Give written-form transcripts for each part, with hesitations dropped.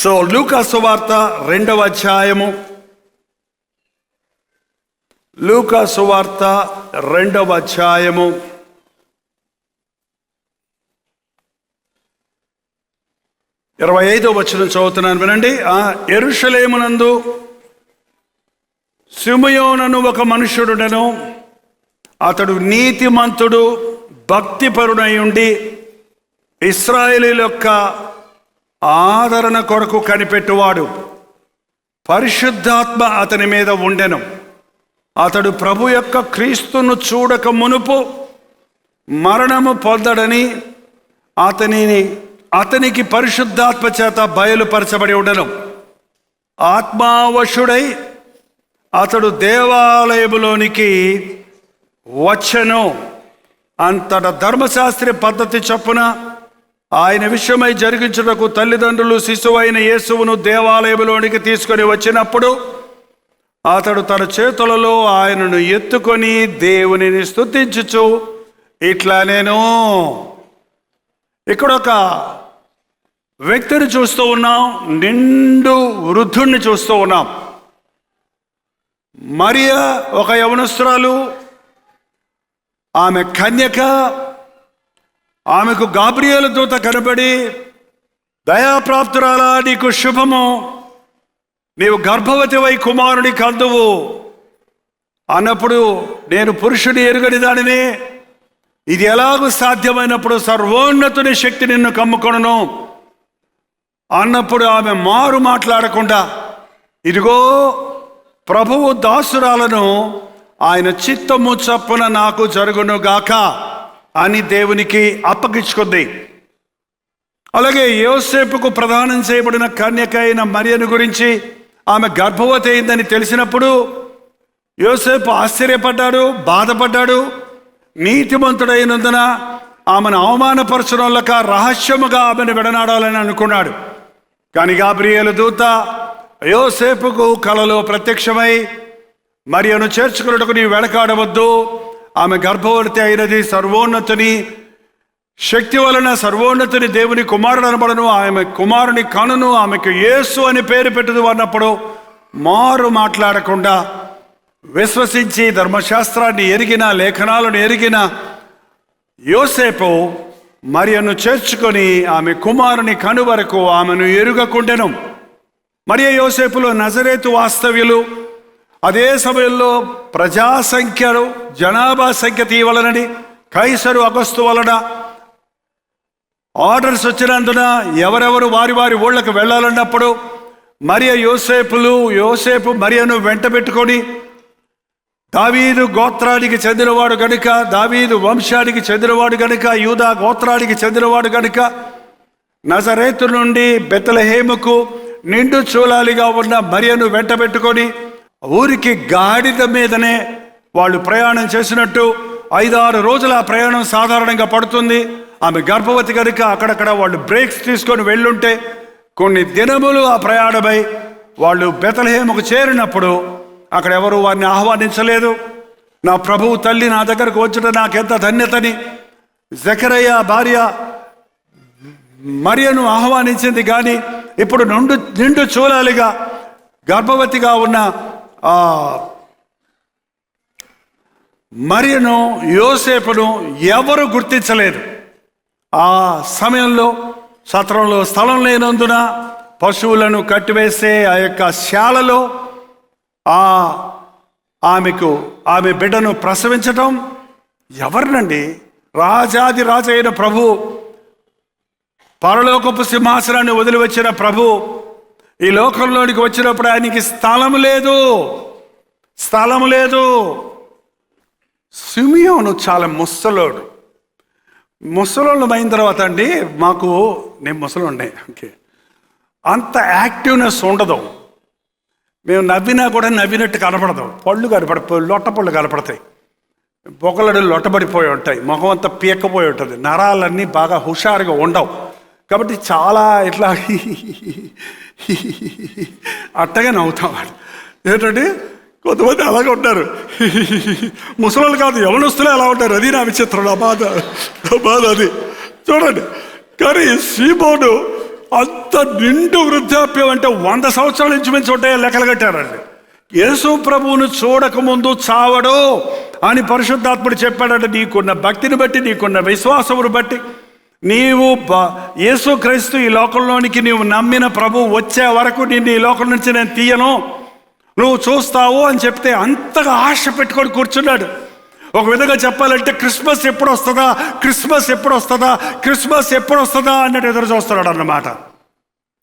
లూకా సువార్త 2వ అధ్యాయము. లూకా సువార్త 2వ అధ్యాయము 25వ వచనం చదువుతున్నాను, వినండి. యెరూషలేమునందు సిమెయోను ఒక మనుష్యుడును, అతడు నీతిమంతుడు, భక్తిపరుడై ఉండి ఇశ్రాయేలీయుల యొక్క ఆదరణ కొరకు కనిపెట్టువాడు. పరిశుద్ధాత్మ అతని మీద ఉండెను. అతడు ప్రభు యొక్క క్రీస్తును చూడక మునుపు మరణము పొందడని అతనికి పరిశుద్ధాత్మ చేత బయలుపరచబడి ఉండెను. ఆత్మావశుడై అతడు దేవాలయములోనికి వచ్చెను. అంతటా ధర్మశాస్త్ర పద్ధతి చొప్పున ఆయన విషయమై జరిగించుటకు తల్లిదండ్రులు శిశువైన యేసువును దేవాలయంలోనికి తీసుకొని వచ్చినప్పుడు అతడు తన చేతులలో ఆయనను ఎత్తుకొని దేవునిని స్తుతించుచు ఇట్లా, నేను ఇక్కడ ఒక వ్యక్తిని చూస్తూ ఉన్నాం, నిండు వృద్ధుణ్ణి చూస్తూ ఉన్నాం. మరియా ఒక యవనస్తురాలు, ఆమె కన్యక. ఆమెకు గాబ్రియేలు దూత కనబడి, దయాప్రాప్తురాలా, నీకు శుభము, నీవు గర్భవతి వై కుమారుని కందువు అన్నప్పుడు, నేను పురుషుని ఎరుగని దానిని, ఇది ఎలాగూ సాధ్యమైనప్పుడు సర్వోన్నతుని శక్తి నిన్ను కమ్ముకొనును అన్నప్పుడు ఆమె మారు మాట్లాడకుండా, ఇదిగో ప్రభువు దాసురాలను, ఆయన చిత్తము చొప్పున నాకు జరుగును గాక అని దేవునికి అప్పగించుకుంది. అలాగే యోసేపుకు ప్రదానం చేయబడిన కన్యక అయిన మరియను గురించి, ఆమె గర్భవతి అయిందని తెలిసినప్పుడు యోసేపు ఆశ్చర్యపడ్డాడు, బాధపడ్డాడు. నీతిమంతుడైనందున ఆమెను అవమానపరచడంలక రహస్యముగా ఆమెను విడనాడాలని అనుకున్నాడు. కానీ గాబ్రియేలు దూత యోసేపుకు కలలో ప్రత్యక్షమై, మరియను చేర్చుకున్నట్టుకు నీవు వెనకాడవద్దు, ఆమె గర్భవతి అయినది సర్వోన్నతుని శక్తి వలన సర్వోన్నతుని దేవుని కుమారుడు అనబడను, ఆమె కుమారుని కనును, ఆమెకు యేసు అని పేరు పెట్టుదు అన్నప్పుడు మారు మాట్లాడకుండా విశ్వసించి ధర్మశాస్త్రాన్ని ఎరిగిన, లేఖనాలను ఎరిగిన యోసేపు మరియను చేర్చుకొని ఆమె కుమారుని కను వరకు ఆమెను ఎరుగకుండెను. మరియ యోసేపులో నజరేతు వాస్తవ్యులు. అదే సమయంలో ప్రజాసంఖ్యలు, జనాభా సంఖ్య తీయవలనని కైసరు అగస్తు వలన ఆర్డర్స్ వచ్చినందున ఎవరెవరు వారి వారి ఊళ్ళకు వెళ్ళాలన్నప్పుడు యోసేపు మరియను వెంట పెట్టుకొని, దావీదు గోత్రానికి చెందినవాడు గనుక, దావీదు వంశానికి చెందినవాడు గనుక, యూదా గోత్రానికి చెందినవాడు గనుక నజరేతు నుండి బెత్లెహేముకు నిండు చూలాలిగా ఉన్న మరియను వెంట పెట్టుకొని ఊరికి గాడిద మీదనే వాళ్ళు ప్రయాణం చేసినట్టు 5-6 రోజుల ఆ ప్రయాణం సాధారణంగా పడుతుంది. ఆమె గర్భవతి కనుక అక్కడక్కడ వాళ్ళు బ్రేక్స్ తీసుకొని వెళ్ళుంటే కొన్ని దినములు ఆ ప్రయాణమై వాళ్ళు బెత్లెహేముకు చేరినప్పుడు అక్కడ ఎవరు వారిని ఆహ్వానించలేదు. నా ప్రభువు తల్లి నా దగ్గరకు వచ్చుట నాకెంత ధన్యతని జకరయ్య భార్య మరియను ఆహ్వానించింది. కానీ ఇప్పుడు నిండు చూలాలిగా గర్భవతిగా ఉన్న మరియను, యోసేపును ఎవరు గుర్తించలేదు. ఆ సమయంలో సత్రంలో స్థలం లేనందున పశువులను కట్టివేసే ఆ యొక్క శాలలో ఆమె బిడ్డను ప్రసవించటం ఎవరినండి? రాజాది రాజు అయిన ప్రభు, పరలోకపు సింహాసనాన్ని వదిలి వచ్చిన ప్రభు ఈ లోకంలోనికి వచ్చినప్పుడు ఆయనకి స్థలం లేదు. సిమెయోను చాలా ముసలోడు. ముసలోళ్ళు అయిన తర్వాత అండి, నేను ముసలోండే, ఓకే, అంత యాక్టివ్నెస్ ఉండదు. మేము నవ్వినా కూడా నవ్వినట్టు కనపడదు. లొట్ట పళ్ళు కనపడతాయి, పొగలడు లొట్టబడిపోయి ఉంటాయి, ముఖం అంతా పీక్కపోయి ఉంటుంది, నరాలన్నీ బాగా హుషారుగా ఉండవు. కాబట్టి చాలా ఇట్లా అట్టగా నవ్వుతాం. ఏంటంటే కొంతమంది అలాగే ఉంటారు, ముసలోళ్ళు కాదు, యవనస్తులే అలా ఉంటారు. అది నా విచిత్రం, నా బాధ అది చూడండి. కానీ సీమోను అంత నిండు వృద్ధాప్యం అంటే 100 సంవత్సరాల నుంచి మించి ఉంటాయో లెక్కలు కట్టారండి. యేసు ప్రభువును చూడకముందు చావడు అని పరిశుద్ధాత్ముడు చెప్పాడంటే, నీకున్న భక్తిని బట్టి, నీకున్న విశ్వాసమును బట్టి, నీవు యేసు క్రీస్తు ఈ లోకంలోనికి నీవు నమ్మిన ప్రభువు వచ్చే వరకు నిన్ను ఈ లోకం నుంచి నేను తీయను, నువ్వు చూస్తావు అని చెప్తే అంతగా ఆశ పెట్టుకొని కూర్చున్నాడు. ఒక విధంగా చెప్పాలంటే క్రిస్మస్ ఎప్పుడు వస్తుందా, క్రిస్మస్ ఎప్పుడు వస్తుందా, క్రిస్మస్ ఎప్పుడు వస్తుందా అన్నట్టు ఎదురు చూస్తున్నాడు అన్నమాట.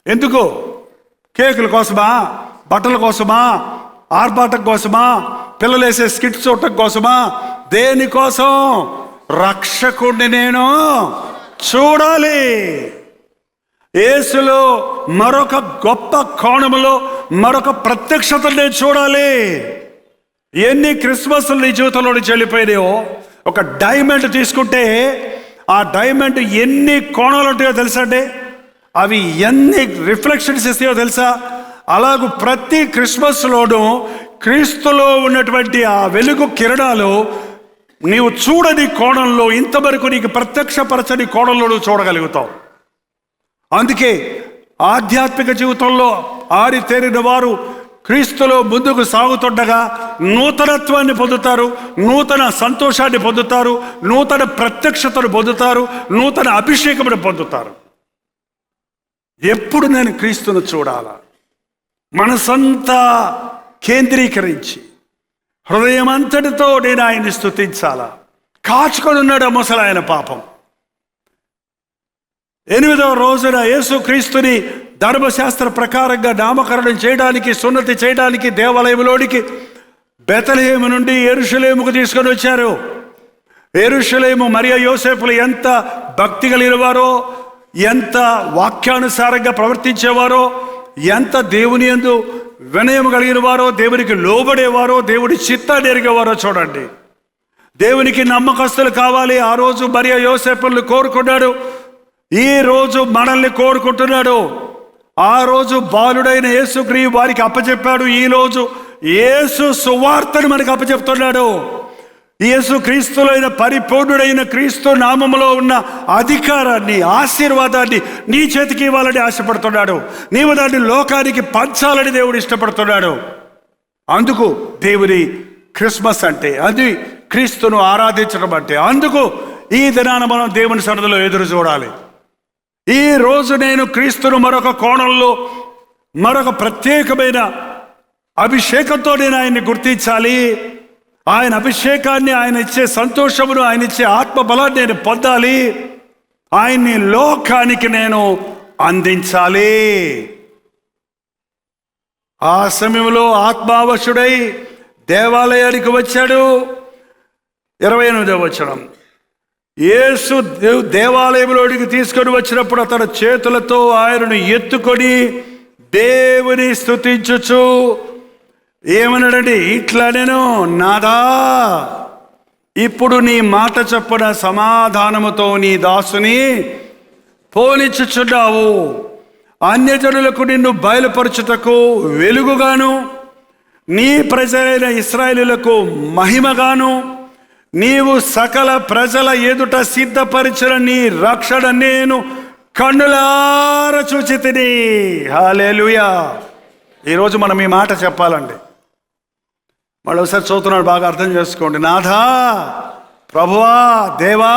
ఎందుకు? కేకుల కోసమా, బట్టల కోసమా, ఆర్భాటం కోసమా, పిల్లలు వేసే స్కిట్స్ చూడటం కోసమా? దేనికోసం? రక్షకుడిని నేను చూడాలి. యేసులో మరొక గొప్ప కోణములో మరొక ప్రత్యక్షతను నేను చూడాలి. ఎన్ని క్రిస్మస్లు నీ జీవితంలో చెల్లిపోయినాయో, ఒక డైమండ్ తీసుకుంటే ఆ డైమండ్ ఎన్ని కోణాలు ఉంటాయో తెలుసా అండి? అవి ఎన్ని రిఫ్లెక్షన్స్ ఇస్తాయో తెలుసా? అలాగూ ప్రతి క్రిస్మస్లోనూ క్రీస్తులో ఉన్నటువంటి ఆ వెలుగు కిరణాలు నీవు చూడని కోణంలో, ఇంతవరకు నీకు ప్రత్యక్షపరచని కోణంలో నువ్వు చూడగలుగుతావు. అందుకే ఆధ్యాత్మిక జీవితంలో ఆరితేరిన వారు క్రీస్తులో ముందుకు సాగుతుండగా నూతనత్వాన్ని పొందుతారు, నూతన సంతోషాన్ని పొందుతారు, నూతన ప్రత్యక్షతను పొందుతారు, నూతన అభిషేకమును పొందుతారు. ఎప్పుడు నేను క్రీస్తును చూడాలా, మనసంతా కేంద్రీకరించి హృదయమంతటితో నేను ఆయన్ని స్తుతించాలా? కాచుకొని ఉన్నాడు ఆ ముసలాయన పాపం. 8వ రోజున యేసు క్రీస్తుని ధర్మశాస్త్ర ప్రకారంగా నామకరణం చేయడానికి, సున్నతి చేయడానికి దేవాలయంలోనికి బెత్లెహేము నుండి యెరూషలేముకు తీసుకొని వచ్చారు. యెరూషలేము మరియ యోసేపులు ఎంత భక్తి కలిగిన వారో, ఎంత వాక్యానుసారంగా ప్రవర్తించేవారో, ఎంత దేవుని యందు వినయం కలిగిన వారో, దేవునికి లోబడేవారో, దేవుడి చిత్తాన్ని ఎరిగేవారో చూడండి. దేవునికి నమ్మకస్తులు కావాలి. ఆ రోజు మరియ యోసేపులను కోరుకున్నాడు, ఈ రోజు మనల్ని కోరుకుంటున్నాడు. ఆ రోజు బాలుడైన యేసుక్రీస్తు వారికి అప్పచెప్పాడు, ఈ రోజు యేసు సువార్తను మనకు అప్పచెప్తున్నాడు. యేసు క్రీస్తులైన పరిపూర్ణుడైన క్రీస్తు నామములో ఉన్న అధికారాన్ని, ఆశీర్వాదాన్ని నీ చేతికి ఇవ్వాలని ఆశపడుతున్నాడు. నీవు దాన్ని లోకానికి పంచాలని దేవుడు ఇష్టపడుతున్నాడు. అందుకు దేవుని క్రిస్మస్ అంటే, అది క్రీస్తును ఆరాధించడం అంటే. అందుకు ఈ దినాన మనం దేవుని సన్నిధిలో ఎదురు చూడాలి. ఈ రోజు నేను క్రీస్తును మరొక కోణంలో, మరొక ప్రత్యేకమైన అభిషేకంతో నేను ఆయన్ని గుర్తించాలి. ఆయన అభిషేకాన్ని, ఆయన ఇచ్చే సంతోషమును, ఆయన ఇచ్చే ఆత్మబలాన్ని నేను పొందాలి. ఆయన్ని లోకానికి నేను అందించాలి. ఆ సమయంలో ఆత్మావశుడై దేవాలయానికి వచ్చాడు. 28వ వచనం, యేసు దేవాలయంలోనికి తీసుకొని వచ్చినప్పుడు అతని చేతులతో ఆయనను ఎత్తుకొని దేవుని స్తుతించుచు ఏమన్నాడండి? ఇట్లా, నేను నాదా, ఇప్పుడు నీ మాట చొప్పున సమాధానముతో నీ దాసుని పోనిచ్చుచున్నావు. అన్యజనులకు నిన్ను బయలుపరచుటకు వెలుగుగాను, నీ ప్రజలైన ఇశ్రాయేలులకు మహిమగాను, నీవు సకల ప్రజల ఎదుట సిద్ధపరిచిన నీ రక్షణ నేను కన్నులార చూచితిని. హల్లెలూయా. ఈరోజు మనం ఈ మాట చెప్పాలండి. మళ్ళీ ఒకసారి చదువుతున్నాడు, బాగా అర్థం చేసుకోండి. నాథా, ప్రభువా, దేవా,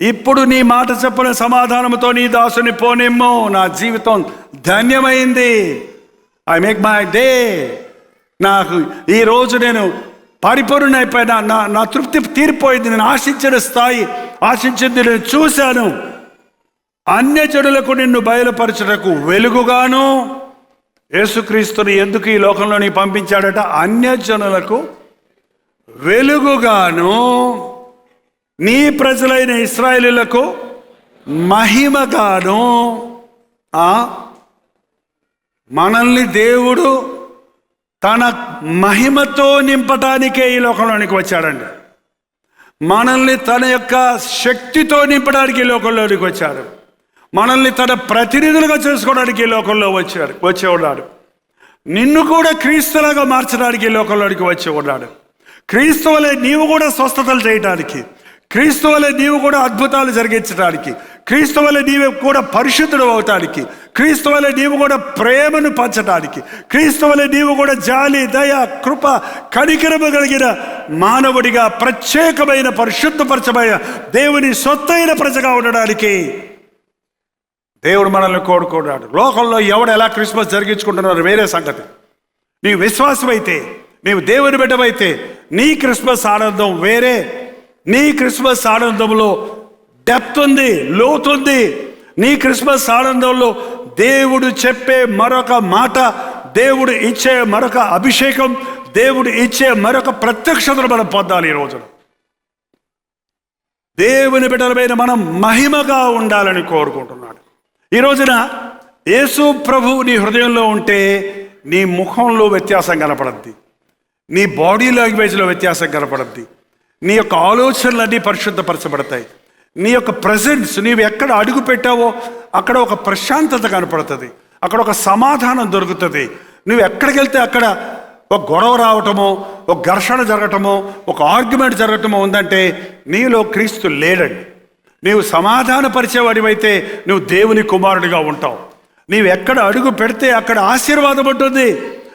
ఇప్పుడు నీ మాట చెప్పిన సమాధానంతో నీ దాసుని పోనిమ్ము. నా జీవితం ధన్యమైంది. I make my day. నాకు ఈరోజు నేను పరిపూర్ణ అయిపోయినా, నా తృప్తి తీరిపోయింది. నేను ఆశించిన స్థాయి, ఆశించింది నేను చూశాను. అన్యజనులకు నిన్ను బయలుపరచుటకు వెలుగుగాను. యేసుక్రీస్తుని ఎందుకు ఈ లోకంలోని పంపించాడట? అన్యజనులకు వెలుగుగాను, నీ ప్రజలైన ఇశ్రాయేలులకు మహిమగాను. మనల్ని దేవుడు తన మహిమతో నింపటానికే ఈ లోకంలోనికి వచ్చాడండి. మనల్ని తన యొక్క శక్తితో నింపడానికి ఈ లోకంలోనికి వచ్చాడు. మనల్ని తన ప్రతినిధులుగా చేసుకోవడానికి ఈ లోకంలో వచ్చి ఉన్నాడు. నిన్ను కూడా క్రీస్తులాగా మార్చడానికి ఈ లోకంలోనికి వచ్చి ఉన్నాడు. క్రీస్తు వలె నీవు కూడా స్వస్థతలు చేయటానికి, క్రీస్తు వలె నీవు కూడా అద్భుతాలు జరిగించడానికి, క్రీస్తు వలె నీవు కూడా పరిశుద్ధుడు అవటానికి, క్రీస్తు వలె నీవు కూడా ప్రేమను పంచడానికి, క్రీస్తు వలె నీవు కూడా జాలి, దయ, కృప, కనికరము కలిగిన మానవుడిగా, ప్రత్యేకమైన పరిశుద్ధపరచమైన దేవుని సొత్తైన ప్రజగా ఉండడానికి దేవుడు మనల్ని కోరుకున్నాడు. లోకంలో ఎవడు ఎలా క్రిస్మస్ జరిగించుకుంటున్నారు వేరే సంగతి. నీవు విశ్వాసమైతే, నీవు దేవుని బిడ్డమైతే నీ క్రిస్మస్ ఆనందం వేరే. నీ క్రిస్మస్ ఆనందంలో డెప్త్ ఉంది, లోతుంది. నీ క్రిస్మస్ ఆనందంలో దేవుడు చెప్పే మరొక మాట, దేవుడు ఇచ్చే మరొక అభిషేకం, దేవుడు ఇచ్చే మరొక ప్రత్యక్షతను మనం పొందాలి. ఈ రోజున దేవుని బిడ్డలమైన మనం మహిమగా ఉండాలని కోరుకుంటున్నాడు. ఈ రోజున యేసు ప్రభు నీ హృదయంలో ఉంటే నీ ముఖంలో వ్యత్యాసం కనపడద్ది, నీ బాడీ లాంగ్వేజ్లో వ్యత్యాసం కనపడద్ది, నీ యొక్క ఆలోచనలన్నీ పరిశుద్ధపరచబడతాయి. నీ యొక్క ప్రజెన్స్, నీవు ఎక్కడ అడుగు పెట్టావో అక్కడ ఒక ప్రశాంతత కనపడుతుంది, అక్కడ ఒక సమాధానం దొరుకుతుంది. నువ్వు ఎక్కడికి వెళ్తే అక్కడ ఒక గొడవ రావటమో, ఒక ఘర్షణ జరగటమో, ఒక ఆర్గ్యుమెంట్ జరగటమో ఉందంటే నీలో క్రీస్తు లేడండి. నీవు సమాధానపరిచేవాడివైతే నువ్వు దేవుని కుమారుడిగా ఉంటావు. నీవు ఎక్కడ అడుగు పెడితే అక్కడ ఆశీర్వాదం ఉంటుంది.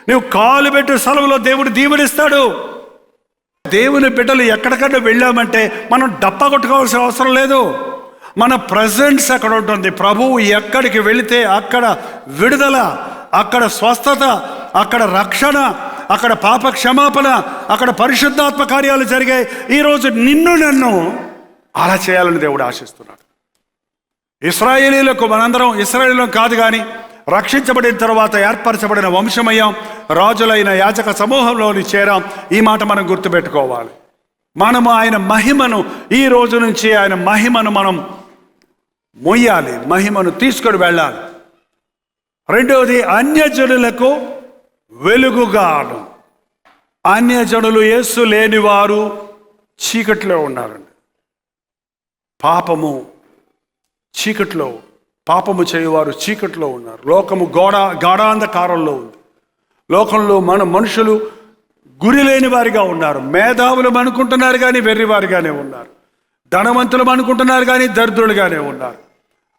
నువ్వు కాలు పెట్టే స్థలంలో దేవుడు దీవెనిస్తాడు. దేవుని బిడ్డలు ఎక్కడికన్నా వెళ్ళామంటే మనం డప్ప కొట్టుకోవాల్సిన అవసరం లేదు. మన ప్రజెన్స్ అక్కడ ఉంటుంది. ప్రభువు ఎక్కడికి వెళితే అక్కడ విడుదల, అక్కడ స్వస్థత, అక్కడ రక్షణ, అక్కడ పాప క్షమాపణ, అక్కడ పరిశుద్ధాత్మ కార్యాలు జరిగాయి. ఈరోజు నన్ను అలా చేయాలని దేవుడు ఆశిస్తున్నాడు. ఇశ్రాయేలీలకు, మనందరం ఇశ్రాయేలీలం కాదు కానీ రక్షించబడిన తర్వాత ఏర్పరచబడిన వంశమయ్యాం, రాజులైన యాజక సమూహంలోని చేరాం. ఈ మాట మనం గుర్తుపెట్టుకోవాలి. మనము ఆయన మహిమను, ఈ రోజు నుంచి ఆయన మహిమను మనం మొయ్యాలి, మహిమను తీసుకొని వెళ్ళాలి. రెండవది, అన్యజనులకు వెలుగుగాను. అన్యజనులు యేసు లేనివారు చీకట్లో ఉన్నారండి. చీకట్లో పాపము చేయువారు చీకట్లో ఉన్నారు. లోకము గాఢాంధకారంలో ఉంది. లోకంలో మనుషులు గురి లేని వారిగా ఉన్నారు. మేధావులు అనుకుంటున్నారు కానీ వెర్రివారిగానే ఉన్నారు. ధనవంతులు అనుకుంటున్నారు కానీ దరిద్రులుగానే ఉన్నారు.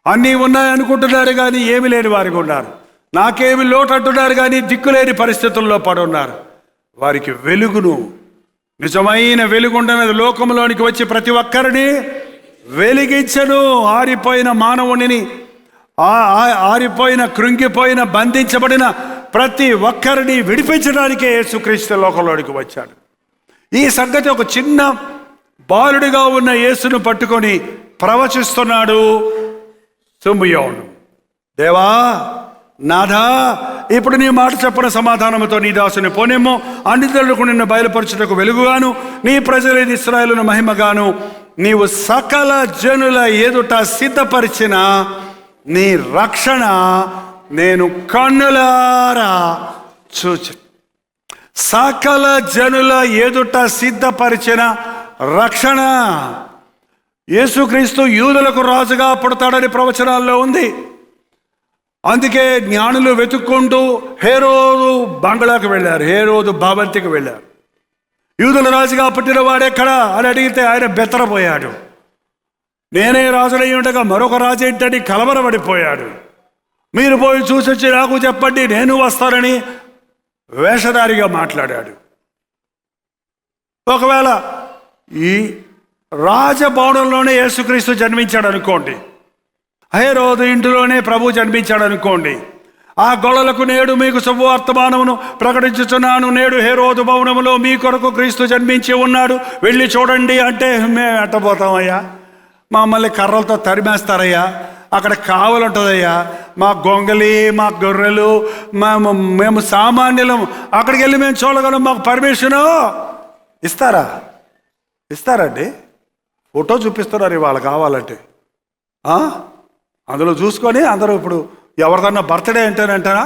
అన్నీ ఉన్నాయనుకుంటున్నారు కానీ ఏమి లేని వారిగా ఉన్నారు. నాకేమి లోటు అంటున్నారు కానీ దిక్కులేని పరిస్థితుల్లో పడున్నారు. వారికి వెలుగును, నిజమైన వెలుగుండనది లోకంలోనికి వచ్చి ప్రతి ఒక్కరిని వెలిగించను. ఆరిపోయిన మానవునిని, ఆరిపోయిన, కృంగిపోయిన, బంధించబడిన ప్రతి ఒక్కరిని విడిపించడానికే యేసుక్రీస్తు లోకంలోనికి వచ్చాడు. ఈ సంగతి ఒక చిన్న బాలుడిగా ఉన్న యేసును పట్టుకొని ప్రవచిస్తున్నాడు సిమ్యోను. దేవా, నాథా, ఇప్పుడు నీ మాట చెప్పిన సమాధానంతో నీ దాసుని పోనేమో. అన్నితరులకు నిన్ను బయలుపరచుటకు వెలుగుగాను, నీ ప్రజలైన ఇశ్రాయేలును మహిమగాను, నీవు సకల జనుల ఎదుట సిద్ధపరిచిన నీ రక్షణ నేను కన్నులారా చూచి. సకల జనుల ఎదుట సిద్ధపరిచిన రక్షణ. యేసుక్రీస్తు యూదులకు రాజుగా పుడతాడని ప్రవచనాల్లో ఉంది. అందుకే జ్ఞానులు వెతుక్కుంటూ హేరోదు బంగ్లాకు వెళ్ళారు, హేరోదు భవంతికి వెళ్ళారు. యూదుల రాజుగా పుట్టిన వాడెక్కడా అని అడిగితే ఆయన బెత్తరపోయాడు. నేనే రాజులై ఉండగా మరొక రాజు ఏంటని కలవరపడిపోయాడు. మీరు పోయి చూసొచ్చి నాకు చెప్పండి, నేను వస్తానని వేషధారిగా మాట్లాడాడు. ఒకవేళ ఈ రాజభవనంలోనే యేసుక్రీస్తు జన్మించాడు అనుకోండి, హేరోదు ఇంటిలోనే ప్రభు జన్మించాడు అనుకోండి, ఆ గొల్లలకు నేడు మీకు శుభవర్తమానమును ప్రకటించుచున్నాను, నేడు హేరోదు భవనములో మీ కొరకు క్రీస్తు జన్మించి ఉన్నాడు, వెళ్ళి చూడండి అంటే మేము ఎట్టబోతామయ్యా? మమ్మల్ని కర్రలతో తరిమేస్తారయ్యా, అక్కడ కావలుంటుందయ్యా, మా గొంగలి, మా గొర్రెలు, మేము సామాన్యులం, అక్కడికి వెళ్ళి మేము చూడగలం, మాకు పర్మిషను ఇస్తారండి? ఫోటో చూపిస్తున్నారు ఇవాళ కావాలంటే. అందులో చూసుకొని అందరూ ఇప్పుడు ఎవరిదన్నా బర్త్డే అంటేనంటారా,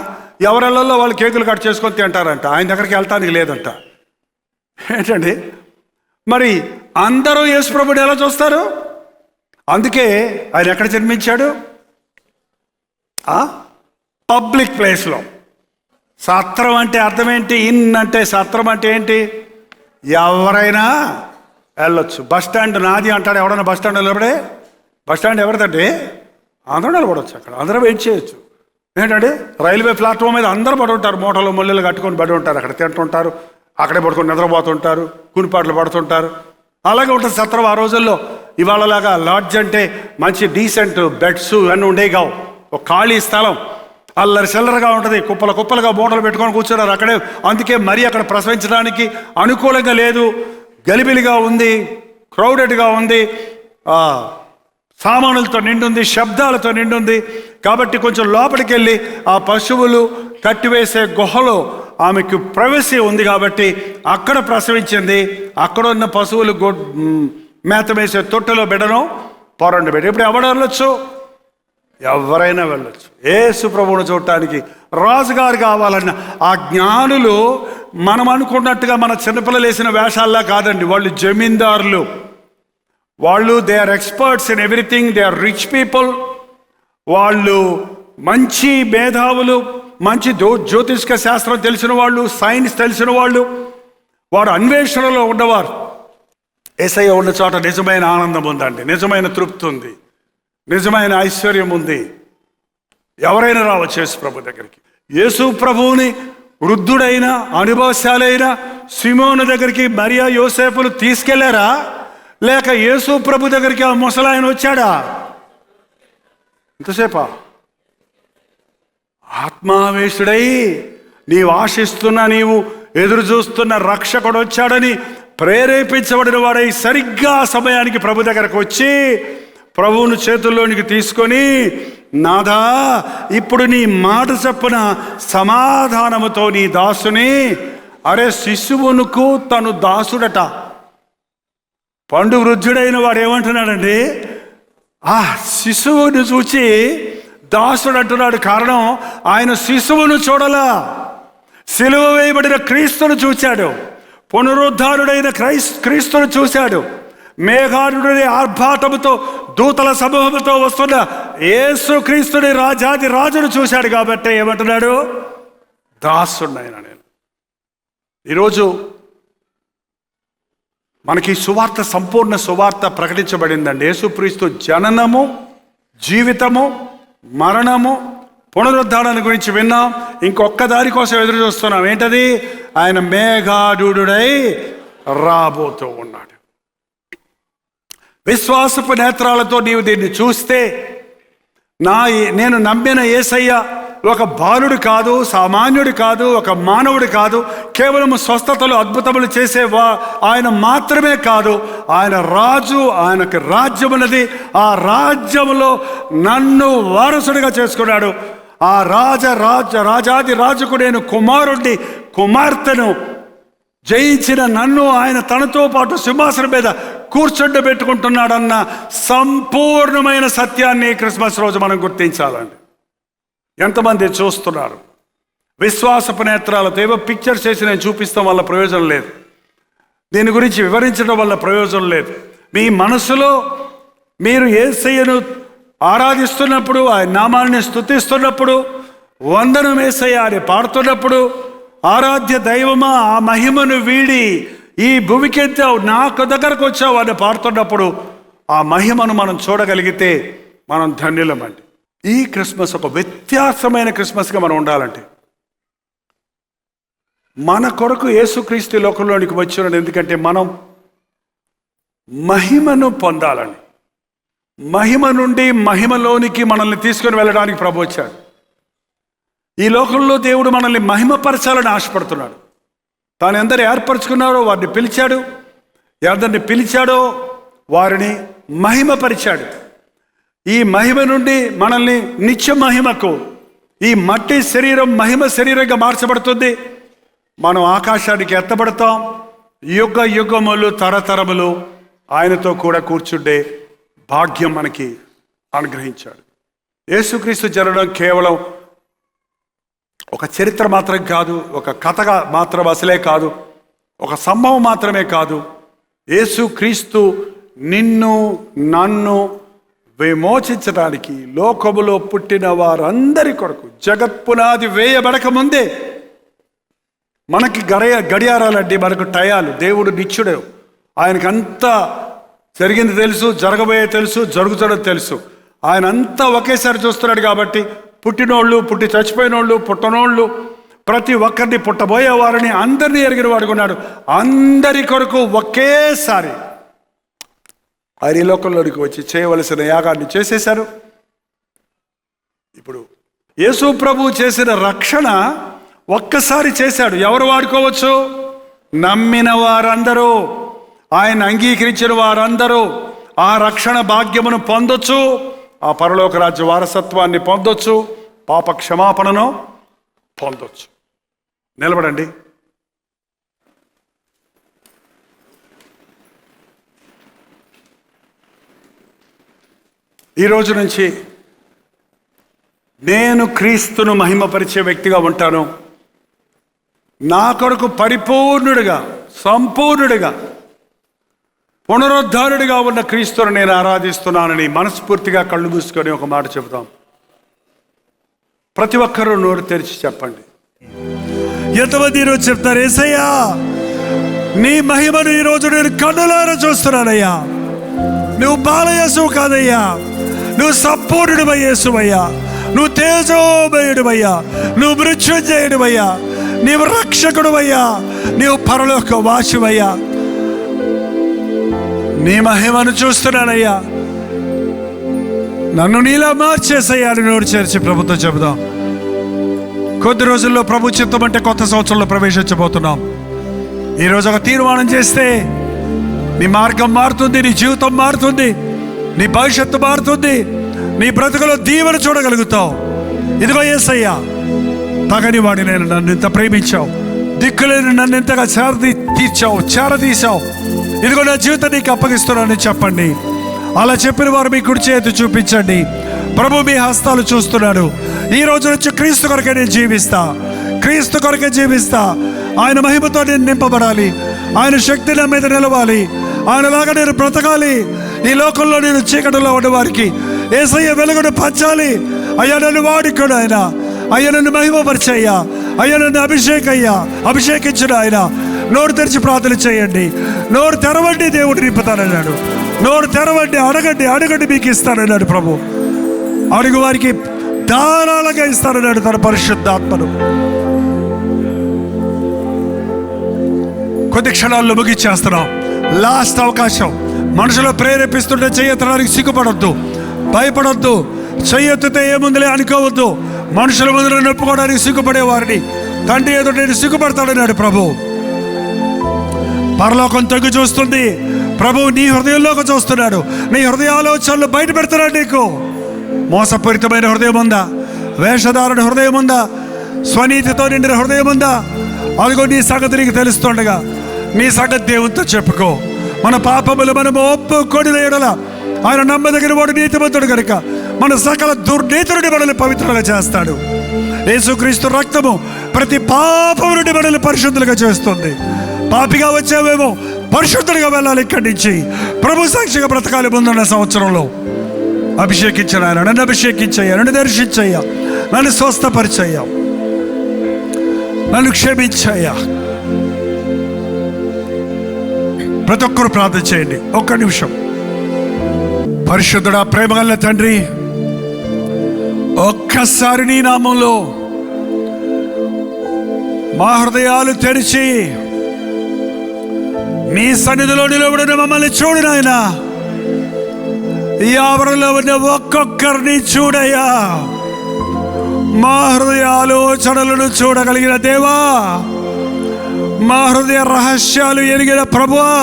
ఎవరెళ్ళల్లో వాళ్ళు కేకులు కట్ చేసుకొని తింటారంట, ఆయన దగ్గరికి వెళ్తానికి లేదంట. ఏంటండి మరి అందరూ యేసుప్రభుని ఎలా చూస్తారు? అందుకే ఆయన ఎక్కడ జన్మించాడు? పబ్లిక్ ప్లేస్లో. సత్రం అంటే అర్థం ఏంటి? ఇన్ అంటే సత్రం అంటే ఏంటి? ఎవరైనా వెళ్ళొచ్చు. బస్ స్టాండ్ నాది అంటాడు ఎవడన్నా. బస్ స్టాండ్ నిలబడే, బస్ స్టాండ్ ఎవరిదంటే అందరూ నిలబడవచ్చు, అక్కడ అందరూ వెయిట్ చేయొచ్చు. ఏంటంటే రైల్వే ప్లాట్ఫామ్ మీద అందరూ పడి ఉంటారు, మూటలు ముళ్ళలు కట్టుకొని పడి ఉంటారు, అక్కడ తింటుంటారు, అక్కడే పడుకొని నిద్రపోతుంటారు, కునిపాట్లు పడుతుంటారు. అలాగే ఉంటుంది సత్రం ఆ రోజుల్లో. ఇవాళలాగా లాడ్జ్ అంటే మంచి డీసెంట్ బెడ్స్ అన్నీ ఉండేవి కావు. ఒక ఖాళీ స్థలం అల్లరి చిల్లరగా ఉంటుంది, కుప్పల కుప్పలుగా మూటలు పెట్టుకొని కూర్చున్నారు అక్కడే. అందుకే మరీ అక్కడ ప్రసవించడానికి అనుకూలంగా లేదు, గలిబిలిగా ఉంది, క్రౌడెడ్గా ఉంది, సామానులతో నిండుంది, శబ్దాలతో నిండుంది. కాబట్టి కొంచెం లోపలికి వెళ్ళి ఆ పశువులు కట్టివేసే గుహలో ఆమెకు ప్రవేశి ఉంది కాబట్టి అక్కడ ప్రసవించింది. అక్కడ ఉన్న పశువులు మేత వేసే తొట్టెలో బిడ్డను పొరండి బిడ్డ. ఇప్పుడు ఎవరు వెళ్ళొచ్చు? ఎవరైనా వెళ్ళొచ్చు. యేసు ప్రభువును చూడటానికి రాజుగారు కావాలన్న ఆ జ్ఞానులు మనం అనుకున్నట్టుగా మన చిన్నపిల్లలు వేసిన వేషాల్లా కాదండి. వాళ్ళు జమీందారులు, వాళ్ళు they are experts in everything, they are rich people, వాళ్ళు మంచి మేధావులు, మంచి జ్యోతిష్క శాస్త్రం తెలిసిన వాళ్ళు, సైన్స్ తెలిసిన వాళ్ళు, వారు అన్వేషణలో ఉన్నవారు. యేసయ్య ఉన్న చోట నిజమైన ఆనందం ఉందండి, నిజమైన తృప్తి ఉంది, నిజమైన ఐశ్వర్యం ఉంది. ఎవరైనా రావచ్చు యేసు ప్రభు దగ్గరికి. యేసు ప్రభువుని వృద్ధుడైన అనుభవశాలైన సిమోను దగ్గరికి మరియా యోసేపులు తీసుకెళ్లారా, లేక యేసు ప్రభు దగ్గరికి ఆ ముసలాయన వచ్చాడా? ఎంతసేపా? ఆత్మావేశుడై నీవు ఆశిస్తున్న, నీవు ఎదురు చూస్తున్న రక్షకుడు వచ్చాడని ప్రేరేపించబడిన వాడై సరిగ్గా సమయానికి ప్రభు దగ్గరకు వచ్చి ప్రభువును చేతుల్లోనికి తీసుకొని, నాదా ఇప్పుడు నీ మాట చొప్పున సమాధానముతో నీ దాసుని, అరే శిశువునుకు తను దాసుడట. పండు వృద్ధుడైన వాడు ఏమంటున్నాడండి? ఆ శిశువుని చూచి దాసుడు అంటున్నాడు. కారణం ఆయన శిశువును చూడలా, సిలువ వేయబడిన క్రీస్తును చూశాడు, పునరుద్ధారుడైన క్రీస్తును చూశాడు, మేఘారుడైన ఆర్భాటముతో దూతల సమూహంతో వస్తున్న యేసు క్రీస్తుని రాజాది రాజును చూశాడు. కాబట్టి ఏమంటున్నాడు? దాసుడైన నేను. ఈరోజు మనకి సువార్త, సంపూర్ణ సువార్త ప్రకటించబడిందండి. యేసుక్రీస్తు జననము, జీవితము, మరణము, పునరుద్ధానాన్ని గురించి విన్నాం. ఇంకొక్క దాని కోసం ఎదురు చూస్తున్నాం. ఏంటది? ఆయన మేఘారూఢుడై రాబోతూ ఉన్నాడు. విశ్వాసపు నేత్రాలతో నీవు దీన్ని చూస్తే, నేను నమ్మిన యేసయ్య ఒక బాలుడు కాదు, సామాన్యుడు కాదు, ఒక మానవుడు కాదు, కేవలం స్వస్థతలు అద్భుతములు చేసేవా ఆయన మాత్రమే కాదు, ఆయన రాజు, ఆయనకు రాజ్యం ఉన్నది. ఆ రాజ్యములో నన్ను వారసుడిగా చేసుకున్నాడు. ఆ రాజాది రాజుకు నేను కుమారుడిని, కుమార్తెను జయించిన నన్ను ఆయన తనతో పాటు సింహాసనం మీద కూర్చుండబెట్టుకుంటున్నాడన్న సంపూర్ణమైన సత్యాన్ని క్రిస్మస్ రోజు మనం గుర్తించాలండి. ఎంతమంది చూస్తున్నారు? విశ్వాసపు నేత్రాలతో ఏవో పిక్చర్స్ చేసి నేను చూపిస్తాం వల్ల ప్రయోజనం లేదు, దీని గురించి వివరించడం వల్ల ప్రయోజనం లేదు. మీ మనసులో మీరు యేసయ్యను ఆరాధిస్తున్నప్పుడు, ఆయన నామాన్ని స్తుతిస్తున్నప్పుడు, వందనం యేసయ్య అని పాడుతున్నప్పుడు, ఆరాధ్య దైవమా ఆ మహిమను వీడి ఈ భూమికి ఎత్తావు, నాకు దగ్గరకు వచ్చావు అని పాడుతున్నప్పుడు ఆ మహిమను మనం చూడగలిగితే మనం ధన్యులమండి. ఈ క్రిస్మస్ ఒక వ్యత్యాసమైన క్రిస్మస్గా మనం ఉండాలంటే మన కొరకు యేసుక్రీస్తు లోకంలోనికి వచ్చాడు. ఎందుకంటే మనం మహిమను పొందాలని, మహిమ నుండి మహిమలోనికి మనల్ని తీసుకొని వెళ్ళడానికి ప్రభు వచ్చాడు. ఈ లోకంలో దేవుడు మనల్ని మహిమపరచాలని ఆశపడుతున్నాడు. తాను ఎందరు ఏర్పరచుకున్నాడో వారిని పిలిచాడు, ఎందరిని పిలిచాడో వారిని మహిమపరిచాడు. ఈ మహిమ నుండి మనల్ని నిత్య మహిమకు, ఈ మట్టి శరీరం మహిమ శరీరంగా మార్చబడుతుంది. మనం ఆకాశానికి ఎత్తబడతాం. యుగ యుగములు తరతరములు ఆయనతో కూడా కూర్చుండే భాగ్యం మనకి అనుగ్రహించాడు. యేసుక్రీస్తు జననం కేవలం ఒక చరిత్ర మాత్రం కాదు, ఒక కథగా మాత్రం అసలే కాదు, ఒక సంభవం మాత్రమే కాదు. యేసుక్రీస్తు నిన్ను నన్ను విమోచించడానికి లోకములో పుట్టిన వారందరి కొరకు జగత్పునాది వేయబడక ముందే మనకి గడియారాలండి, మనకు టయాలు. దేవుడు నిత్యుడు, ఆయనకంతా జరిగింది తెలుసు, జరగబోయే తెలుసు, జరుగుతున్నది తెలుసు. ఆయన అంతా ఒకేసారి చూస్తున్నాడు కాబట్టి పుట్టినోళ్ళు, పుట్టి చచ్చిపోయినోళ్ళు, పుట్టనోళ్ళు, ప్రతి ఒక్కరిని, పుట్టబోయే వారిని అందరినీ ఎరిగిన వాడుకున్నాడు. అందరి కొరకు ఒకేసారి ఆయన ఈ లోకంలోనికి వచ్చి చేయవలసిన యాగాన్ని చేసేశారు. ఇప్పుడు యేసు ప్రభు చేసిన రక్షణ ఒక్కసారి చేశాడు. ఎవరు వాడుకోవచ్చు? నమ్మిన వారందరూ, ఆయన అంగీకరించిన వారందరూ ఆ రక్షణ భాగ్యమును పొందొచ్చు, ఆ పరలోక రాజ్య వారసత్వాన్ని పొందొచ్చు, పాప క్షమాపణను పొందొచ్చు. నిలబడండి. ఈరోజు నుంచి నేను క్రీస్తును మహిమపరిచే వ్యక్తిగా ఉంటాను. నా కొరకు పరిపూర్ణుడిగా, సంపూర్ణుడిగా, పునరుద్ధారుడిగా ఉన్న క్రీస్తును నేను ఆరాధిస్తున్నానని మనస్ఫూర్తిగా కళ్ళు మూసుకొని ఒక మాట చెబుతాం. ప్రతి ఒక్కరూ నోరు తెరిచి చెప్పండి. ఎంతమంది ఈరోజు చెప్తారు, యేసయ్యా నీ మహిమను ఈరోజు నేను కన్నులారా చూస్తున్నానయ్యా. నువ్వు బాలయేసువు కాదయ్యా, నువ్వు సంపూర్ణుడివై యేసువయ్యా, నువ్వు తేజోమయుడివయ్యా, నువ్వు మృత్యుంజయుడివయ్యా, నీవు రక్షకుడివయ్యా, నీవు పరలోక వాసివయ్యా. నీ మహిమను చూస్తున్నానయ్యా, నన్ను నీలా మార్చేసయ్యా అని నోరు చేర్చి ప్రభుతో చెబుదాం. కొద్ది రోజుల్లో ప్రభు చిత్తం అంటే కొత్త సంవత్సరంలో ప్రవేశించబోతున్నాం. ఈరోజు ఒక తీర్మానం చేస్తే నీ మార్గం మారుతుంది, నీ జీవితం మారుతుంది, నీ భవిష్యత్తు మారుతుంది, నీ బ్రతుకులో దీవెన చూడగలుగుతావు. ఇదిగో యేసయ్యా, తగని వాడి నేను నన్ను ఇంత ప్రేమించావు, దిక్కులేని నన్ను ఇంతగా చేరదీశావు, ఇదిగో నా జీవితం నీకు అప్పగిస్తున్నానని చెప్పండి. అలా చెప్పిన వారు మీ కుడి చేతి చూపించండి. ప్రభు మీ హస్తాలు చూస్తున్నాడు. ఈ రోజు నుంచి క్రీస్తు కొరకే నేను జీవిస్తా, క్రీస్తు కొరకే జీవిస్తా. ఆయన మహిమతో నేను నింపబడాలి, ఆయన శక్తి నా మీద నిలవాలి, ఆయనలాగా నేను బ్రతకాలి. ఈ లోకంలో నేను చీకటిలో ఉన్న వారికి యేసయ్య వెలుగును పంచాలి. అయ్యా నన్ను వాడుకోడు ఆయన, అయ్యా నన్ను మహిమపరిచయ్యా, అయ్యా నన్ను అభిషేకించిన ఆయన. నోరు తెరిచి ప్రార్థన చేయండి. నోరు తెరవండి, దేవుడు నింపుతానన్నాడు. నోరు తెరవండి, అడగండి మీకు ఇస్తానన్నాడు ప్రభు. అడుగు వారికి ధారాళంగా ఇస్తానన్నాడు తన పరిశుద్ధాత్మను. కొద్ది క్షణాల్లో ముగిచ్చేస్తున్నాం. లాస్ట్ అవకాశం. మనుషులు ప్రేరేపిస్తుంటే చెయ్యెత్తడానికి సిగ్గుపడొద్దు, భయపడొద్దు. చెయ్యెత్తితే ఏముందిలే అనుకోవద్దు. మనుషుల ముందు నొప్పుకోవడానికి సిగ్గుపడేవారిని తండ్రి ఎదుట నేను సిగ్గుపడతాడన్నాడు ప్రభు. పరలోకం తగ్గి చూస్తుంది, ప్రభు నీ హృదయంలోకి చూస్తున్నాడు. నీ హృదయ ఆలోచనలు బయట పెడుతున్నాడు. నీకు మోసపూరితమైన హృదయం ఉందా? వేషధారణ హృదయం ఉందా? స్వనీతితో నిండిన హృదయం ఉందా? అదిగో నీ సంగతి నీకు తెలుస్తుండగా నీ సంగతి దేవునితో చెప్పుకో. మన పాపములు మనము ఒప్పుకొనిన యెడల ఆయన నమ్మదగిన వాడు, నీతిమంతుడు కనుక మన సకల దుర్నీతులని మనల్ని పవిత్రంగా చేస్తాడు. యేసుక్రీస్తు రక్తము ప్రతి పాపము నుండి మనల్ని పరిశుద్ధులుగా చేస్తుంది. పాపిగా వచ్చావేమో, పరిశుద్ధుడిగా వెళ్ళాలి. ఇక్కడి నుంచి ప్రభు సాక్షిగా బ్రతకాలి. ముందున్న సంవత్సరంలో అభిషేకించిన ఆయన, నన్ను అభిషేకించయ్యా, నన్ను దర్శించయ్యా, నన్ను స్వస్థపరిచయ్యా, నన్ను క్షమించయ్యా. ప్రతి ఒక్కరు ప్రార్థన చేయండి. ఒక్క నిమిషం. పరిశుద్ధుడా, ప్రేమగల తండ్రి, ఒక్కసారి నీ నామంలో మా హృదయాలు తెరిచి నీ సన్నిధిలో నిలబడిన మమ్మల్ని చూడు నాయనా. ఈ ఆవరణలో ఉన్న ఒక్కొక్కరిని చూడయ్యా. మా హృదయ ఆలోచనలను చూడగలిగిన దేవా, మా హృదయ రహస్యాలు ఎరిగిన ప్రభువా,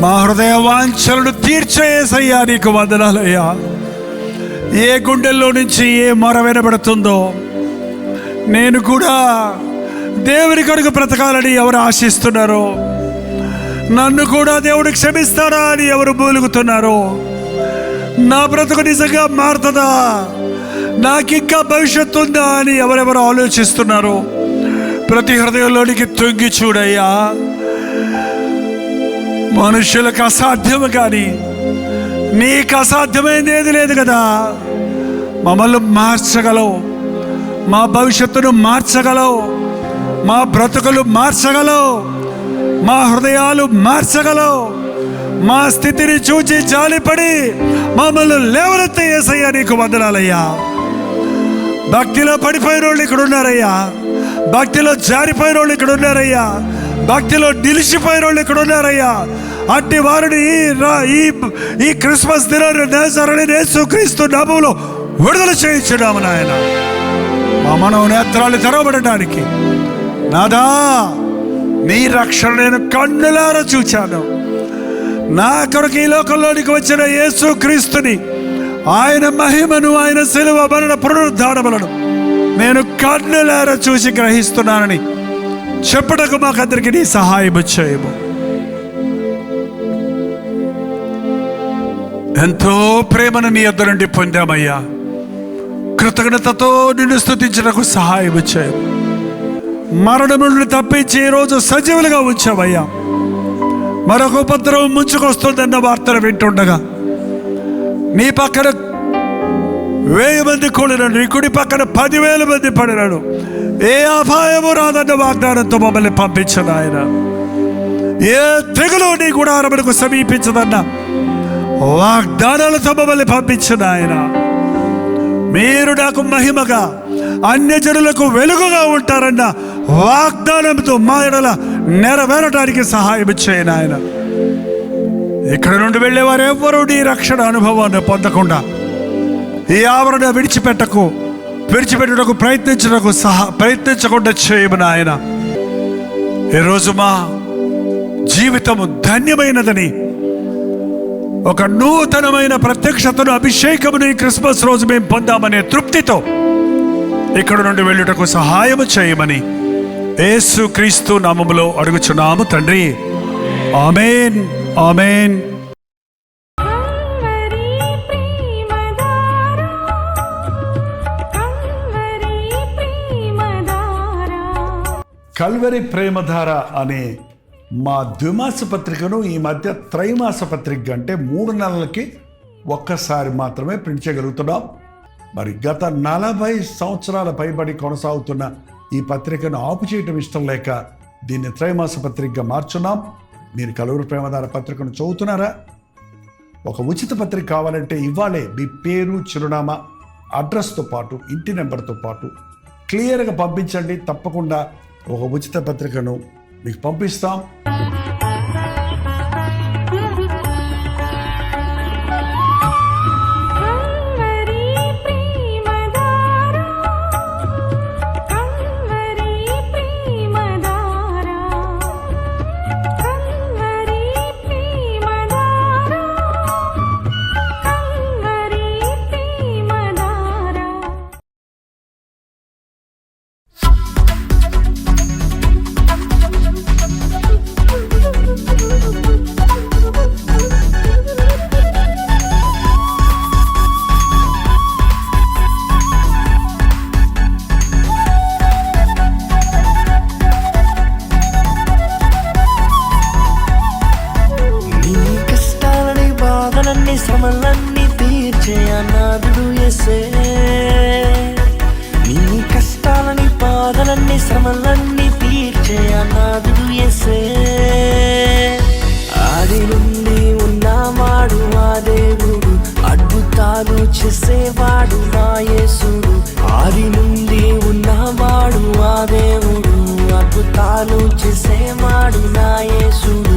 మా హృదయ వాంఛలను తీర్చే యేసయ్యా నీకు వందనాలయ్యా. ఏ గుండెల్లో నుంచి ఏ మొర వినబడుతుందో, నేను కూడా దేవుని కొరకు బ్రతకాలని ఎవరు ఆశిస్తున్నారో, నన్ను కూడా దేవుడు క్షమిస్తాడా అని ఎవరు మూలుగుతున్నారో, నా బ్రతుకు నిజంగా మారుతుందా, నాకింకా భవిష్యత్తు ఉందా అని ఎవరెవరు ఆలోచిస్తున్నారో, ప్రతి హృదయంలోనికి తొంగి చూడయ్యా. మనుషులకు అసాధ్యము కానీ నీకు అసాధ్యమైనది ఏది లేదు కదా. మమ్మల్ని మార్చగలవు, మా భవిష్యత్తును మార్చగలవు, మా బ్రతుకులు మార్చగలవు. మా హృదయాలు మార్చగలవు. మా స్థితిని చూచి జాలిపడి మమ్మల్ని లేవనెత్తే యేసయ్యా నీకు వందనాలయ్యా. భక్తిలో పడిపోయిన వాళ్ళు ఇక్కడ ఉన్నారయ్యా. భక్తిలో జారిపోయిన వాళ్ళు ఇక్కడ ఉన్నారయ్యా. భక్తిలో నిలిచిపోయిన వాళ్ళు ఇక్కడ ఉన్నారయ్యా. అట్టి వారిని ఈ క్రిస్మస్ దినాన్ని నజరేయుడైన యేసుక్రీస్తు నామములో విడుదల చేయించున్నాము నాయన. మా మనోనేత్రాలు తెరవబడడానికి నాదా నీ రక్షణ నేను కన్నులారా చూచాను. నా కొరకు ఈ లోకంలోనికి వచ్చిన యేసుక్రీస్తుని, ఆయన మహిమను, ఆయన శిలువ మరణ పునరుద్ధానములను నేను కన్నులారా చూసి గ్రహిస్తున్నానని చెప్పుటకు మాకందరికి నీ సహాయము చేయము. ఎంతో ప్రేమను నీ యొద్ద నుండి పొందామయ్యా. కృతజ్ఞతతో నిన్ను స్తుతించడానికి సహాయం చేయము. మరణము నుండి తప్పించి ఈరోజు సజీవులుగా ఉంచావయ్యా. మరొక ఉపద్రవం ముంచుకొస్తుందన్న వార్తను వింటుండగా నీ పక్కన 1000 మంది కూడినాడు, నీ కుడి పక్కన 10,000 మంది పడినాడు. ఏ అపాయము రాదన్న వాగ్దానంతో మమ్మల్ని పంపించదు ఆయన. ఏ తెగులు నీ గుడారములకు సమీపించదన్న వాగ్దానాలతో మమ్మల్ని పంపించదు ఆయన. మీరు నాకు మహిమగా అన్యజనులకు వెలుగుగా ఉంటారన్న వాగ్దానంతో మా ఎడల నెరవేరడానికి సహాయం చేయను ఆయన. ఇక్కడ నుండి వెళ్ళేవారు ఎవ్వరూ నీ రక్షణ అనుభవాన్ని పొందకుండా ఈ ఆవరణ విడిచిపెట్టుటకు ప్రయత్నించకుండా చేయము నాయన. ఈరోజు మా జీవితము ధన్యమైనదని, ఒక నూతనమైన ప్రత్యక్షతను, అభిషేకమును ఈ క్రిస్మస్ రోజు మేము పొందామనే తృప్తితో ఇక్కడ నుండి వెళ్ళుటకు సహాయము చేయమని యేసుక్రీస్తు నామములో అడుగుచున్నాము తండ్రి. ఆమేన్, ఆమేన్. కల్వరి ప్రేమధార అనే మా ద్విమాస పత్రికను ఈ మధ్య త్రైమాస పత్రిక అంటే 3 నెలలకి ఒక్కసారి మాత్రమే ప్రింట్ చేయగలుగుతున్నాం. మరి గత 40 సంవత్సరాల పైబడి కొనసాగుతున్న ఈ పత్రికను ఆపు చేయటం ఇష్టం లేక దీన్ని త్రైమాస పత్రికగా మార్చున్నాం. మీరు కల్వరి ప్రేమధార పత్రికను చదువుతున్నారా? ఒక ఉచిత పత్రిక కావాలంటే ఇవ్వాలే మీ పేరు, చిరునామా, అడ్రస్తో పాటు ఇంటి నెంబర్తో పాటు క్లియర్గా పంపించండి. తప్పకుండా ఒక ఉచిత పత్రికను మీకు పంపిస్తాం. శ్రమలన్నీ తీర్చే అనాథుడు యేసే. నీ కష్టాలని బాధలన్నీ శ్రమలన్నీ తీర్చే అనాథుడు యేసే. ఆది నుండి ఉన్నవాడు ఆ దేవుడు, అద్భుతాలు చేసేవాడు నా యేసుడు. ఆది నుండి ఉన్నవాడు ఆ దేవుడు, అద్భుతాలు చేసేవాడు నా యేసుడు.